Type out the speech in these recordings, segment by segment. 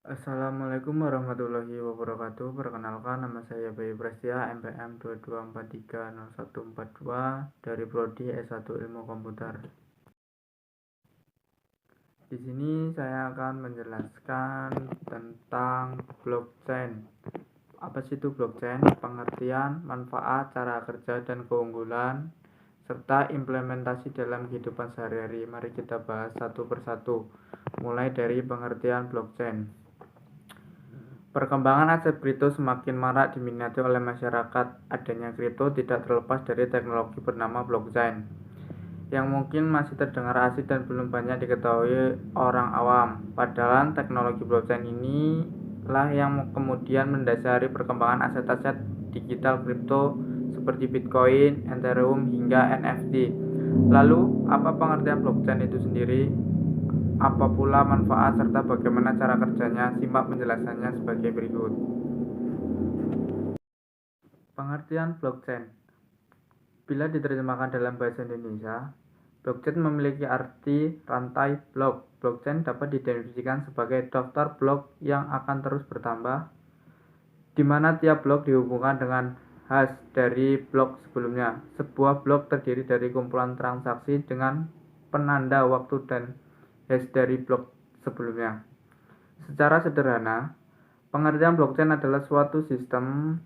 Assalamualaikum warahmatullahi wabarakatuh. Perkenalkan, nama saya Bayu Prastia, NPM 22430142 dari Prodi S1 Ilmu Komputer. Di sini saya akan menjelaskan tentang blockchain. Apa sih itu blockchain? Pengertian, manfaat, cara kerja, dan keunggulan, serta implementasi dalam kehidupan sehari-hari. Mari kita bahas satu persatu, mulai dari pengertian blockchain. Perkembangan aset kripto semakin marak diminati oleh masyarakat. Adanya kripto tidak terlepas dari teknologi bernama blockchain, yang mungkin masih terdengar asing dan belum banyak diketahui orang awam. Padahal teknologi blockchain inilah yang kemudian mendasari perkembangan aset-aset digital kripto seperti Bitcoin, Ethereum, hingga NFT. Lalu, apa pengertian blockchain itu sendiri? Apa pula manfaat serta bagaimana cara kerjanya? Simak penjelasannya sebagai berikut. Pengertian blockchain. Bila diterjemahkan dalam bahasa Indonesia, blockchain memiliki arti rantai blok. Blockchain dapat didefinisikan sebagai daftar blok yang akan terus bertambah, di mana tiap blok dihubungkan dengan hash dari blok sebelumnya. Sebuah blok terdiri dari kumpulan transaksi dengan penanda waktu dan hash dari blok sebelumnya. Secara sederhana, pengertian blockchain adalah suatu sistem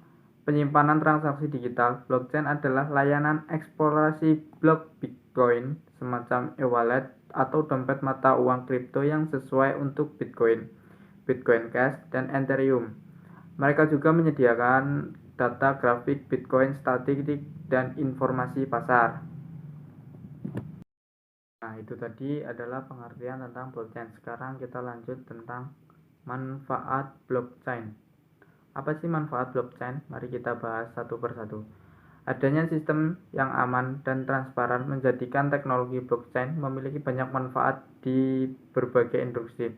penyimpanan transaksi digital. Blockchain adalah layanan eksplorasi blok Bitcoin, semacam e-wallet atau dompet mata uang kripto yang sesuai untuk Bitcoin, Bitcoin Cash, dan Ethereum. Mereka juga menyediakan data grafik Bitcoin, statistik, dan informasi pasar. Nah, itu tadi adalah pengertian tentang blockchain. Sekarang kita lanjut tentang manfaat blockchain. Apa sih manfaat blockchain? Mari kita bahas satu persatu. Adanya sistem yang aman dan transparan menjadikan teknologi blockchain memiliki banyak manfaat di berbagai industri.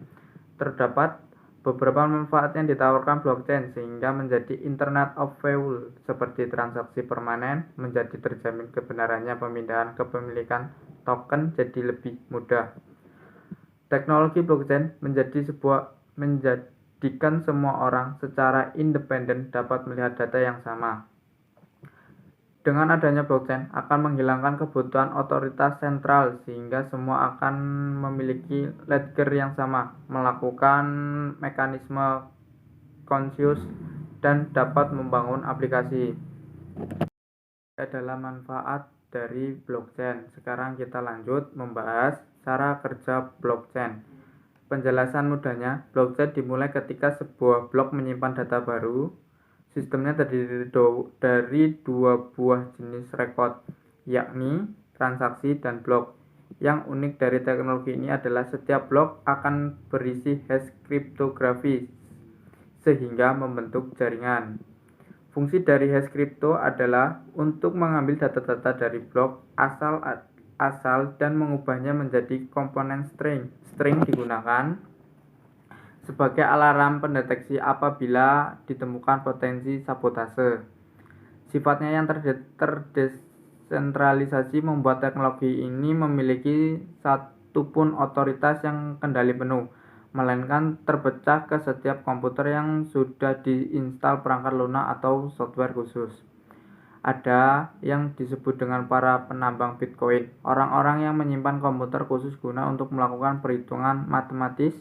Terdapat beberapa manfaat yang ditawarkan blockchain sehingga menjadi Internet of Things seperti transaksi permanen, menjadi terjamin kebenarannya pemindahan kepemilikan token jadi lebih mudah. Teknologi blockchain menjadikan semua orang secara independen dapat melihat data yang sama. Dengan adanya blockchain akan menghilangkan kebutuhan otoritas sentral sehingga semua akan memiliki ledger yang sama, melakukan mekanisme konsensus dan dapat membangun aplikasi. Adalah manfaat dari blockchain. Sekarang kita lanjut membahas cara kerja blockchain. Penjelasan mudahnya, blockchain dimulai ketika sebuah blok menyimpan data baru. Sistemnya terdiri dari dua buah jenis rekod, yakni transaksi dan blok. Yang unik dari teknologi ini adalah setiap blok akan berisi hash kriptografi sehingga membentuk jaringan. Fungsi dari hash kripto adalah untuk mengambil data-data dari blok asal dan mengubahnya menjadi komponen string. String digunakan sebagai alarm pendeteksi apabila ditemukan potensi sabotase. Sifatnya yang terdesentralisasi membuat teknologi ini memiliki satu pun otoritas yang kendali penuh, melainkan terpecah ke setiap komputer yang sudah diinstal perangkat lunak atau software khusus. Ada yang disebut dengan para penambang Bitcoin, orang-orang yang menyimpan komputer khusus guna untuk melakukan perhitungan matematis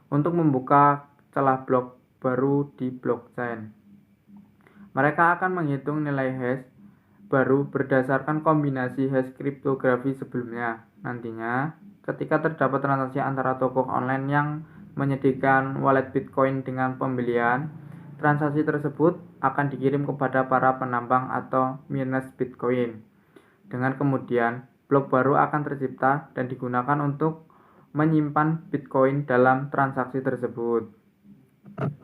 untuk membuka celah blok baru di blockchain. Mereka akan menghitung nilai hash baru berdasarkan kombinasi hash kriptografi sebelumnya. Nantinya, ketika terdapat transaksi antara toko online yang menyediakan wallet Bitcoin dengan pembelian, transaksi tersebut akan dikirim kepada para penambang atau miners Bitcoin. Dengan kemudian, blok baru akan tercipta dan digunakan untuk menyimpan Bitcoin dalam transaksi tersebut.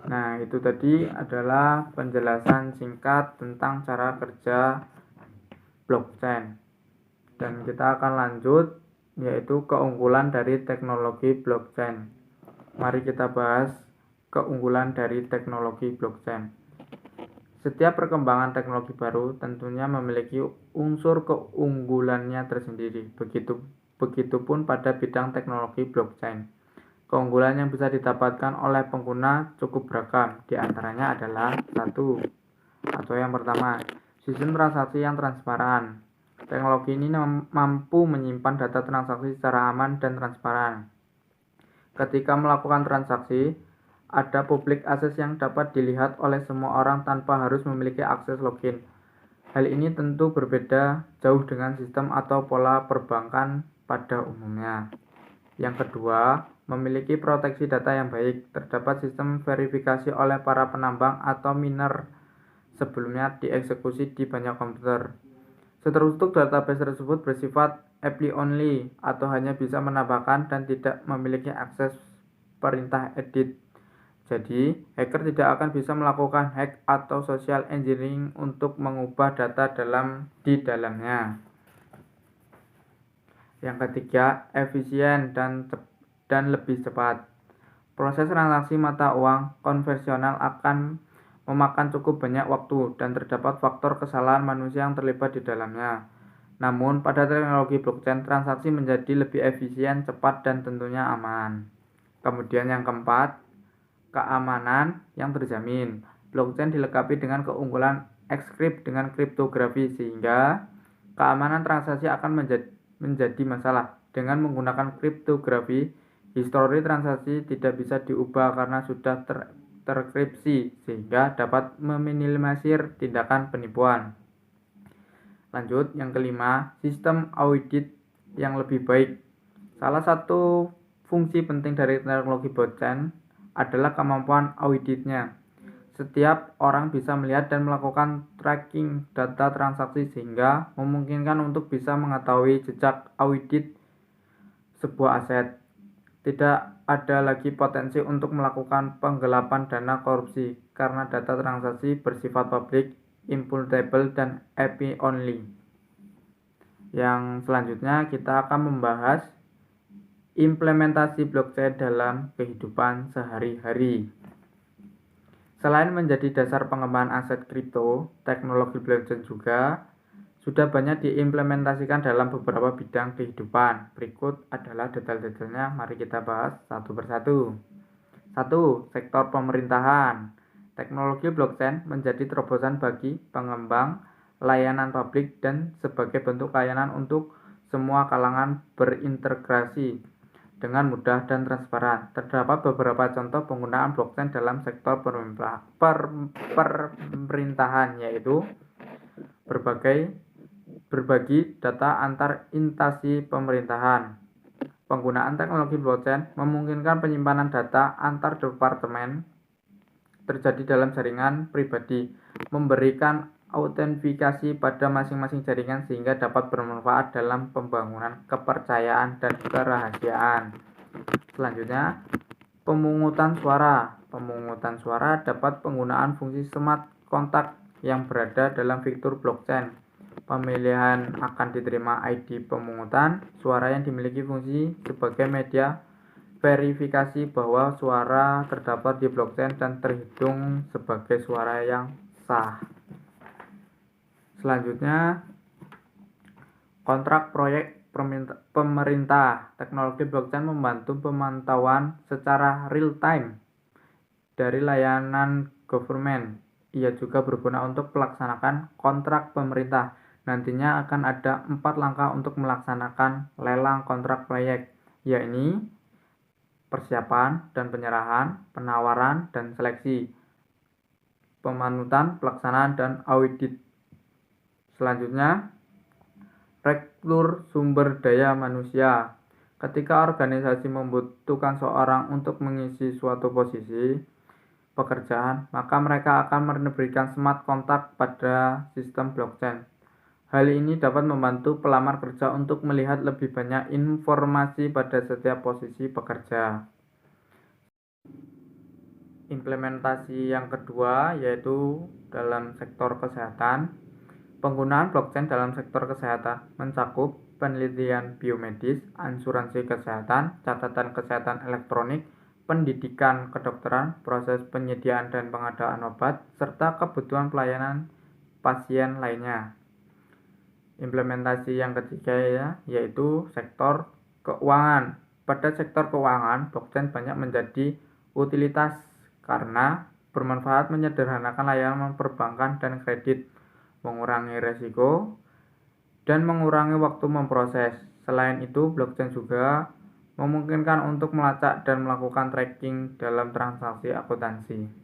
Nah, itu tadi adalah penjelasan singkat tentang cara kerja blockchain. Dan kita akan lanjut, yaitu keunggulan dari teknologi blockchain. Mari kita bahas keunggulan dari teknologi blockchain. Setiap perkembangan teknologi baru tentunya memiliki unsur keunggulannya tersendiri. Begitupun pada bidang teknologi blockchain. Keunggulan yang bisa didapatkan oleh pengguna cukup beragam. Di antaranya adalah yang pertama, sistem transaksi yang transparan. Teknologi ini mampu menyimpan data transaksi secara aman dan transparan. Ketika melakukan transaksi, ada public access yang dapat dilihat oleh semua orang tanpa harus memiliki akses login. Hal ini tentu berbeda jauh dengan sistem atau pola perbankan pada umumnya. Yang kedua, memiliki proteksi data yang baik. Terdapat sistem verifikasi oleh para penambang atau miner sebelumnya dieksekusi di banyak komputer. Struktur database tersebut bersifat apply-only atau hanya bisa menambahkan dan tidak memiliki akses perintah edit. Jadi, hacker tidak akan bisa melakukan hack atau social engineering untuk mengubah data di dalamnya. Yang ketiga, efisien dan lebih cepat. Proses transaksi mata uang konvensional akan memakan cukup banyak waktu dan terdapat faktor kesalahan manusia yang terlibat di dalamnya. Namun, pada teknologi blockchain, transaksi menjadi lebih efisien, cepat, dan tentunya aman. Kemudian yang keempat, keamanan yang terjamin. Blockchain dilengkapi dengan keunggulan encrypt dengan kriptografi sehingga keamanan transaksi akan menjadi masalah. Dengan menggunakan kriptografi, histori transaksi tidak bisa diubah karena sudah terkripsi sehingga dapat meminimalisir tindakan penipuan. Lanjut, yang kelima, sistem audit yang lebih baik. Salah satu fungsi penting dari teknologi blockchain adalah kemampuan auditnya. Setiap orang bisa melihat dan melakukan tracking data transaksi sehingga memungkinkan untuk bisa mengetahui jejak audit sebuah aset. Tidak ada lagi potensi untuk melakukan penggelapan dana korupsi karena data transaksi bersifat publik, immutable, dan API only. Yang selanjutnya kita akan membahas implementasi blockchain dalam kehidupan sehari-hari. Selain menjadi dasar pengembangan aset kripto, teknologi blockchain juga sudah banyak diimplementasikan dalam beberapa bidang kehidupan. Berikut adalah detail-detailnya, mari kita bahas satu persatu. 1. Sektor pemerintahan. Teknologi blockchain menjadi terobosan bagi pengembang layanan publik dan sebagai bentuk layanan untuk semua kalangan berintegrasi dengan mudah dan transparan. Terdapat beberapa contoh penggunaan blockchain dalam sektor pemerintahan, yaitu berbagi data antar instansi pemerintahan. Penggunaan teknologi blockchain memungkinkan penyimpanan data antar departemen terjadi dalam jaringan pribadi, memberikan autentikasi pada masing-masing jaringan sehingga dapat bermanfaat dalam pembangunan kepercayaan dan kerahasiaan. Selanjutnya, pemungutan suara. Pemungutan suara dapat penggunaan fungsi smart contract yang berada dalam fitur blockchain. Pemilihan akan diterima ID pemungutan suara yang dimiliki fungsi sebagai media verifikasi bahwa suara terdaftar di blockchain dan terhitung sebagai suara yang sah. Selanjutnya, kontrak proyek pemerintah. Teknologi blockchain membantu pemantauan secara real time dari layanan government. Ia juga berguna untuk melaksanakan kontrak pemerintah. Nantinya akan ada 4 langkah untuk melaksanakan lelang kontrak proyek, yaitu persiapan dan penyerahan, penawaran dan seleksi, pemanutan, pelaksanaan, dan audit. Selanjutnya, rekrut sumber daya manusia. Ketika organisasi membutuhkan seorang untuk mengisi suatu posisi pekerjaan, maka mereka akan memberikan smart contract pada sistem blockchain. Hal ini dapat membantu pelamar kerja untuk melihat lebih banyak informasi pada setiap posisi pekerja. Implementasi yang kedua yaitu dalam sektor kesehatan. Penggunaan blockchain dalam sektor kesehatan mencakup penelitian biomedis, asuransi kesehatan, catatan kesehatan elektronik, pendidikan kedokteran, proses penyediaan dan pengadaan obat, serta kebutuhan pelayanan pasien lainnya. Implementasi yang ketiga yaitu sektor keuangan. Pada sektor keuangan, blockchain banyak menjadi utilitas karena bermanfaat menyederhanakan layanan perbankan dan kredit, mengurangi resiko, dan mengurangi waktu memproses. Selain itu, blockchain juga memungkinkan untuk melacak dan melakukan tracking dalam transaksi akuntansi.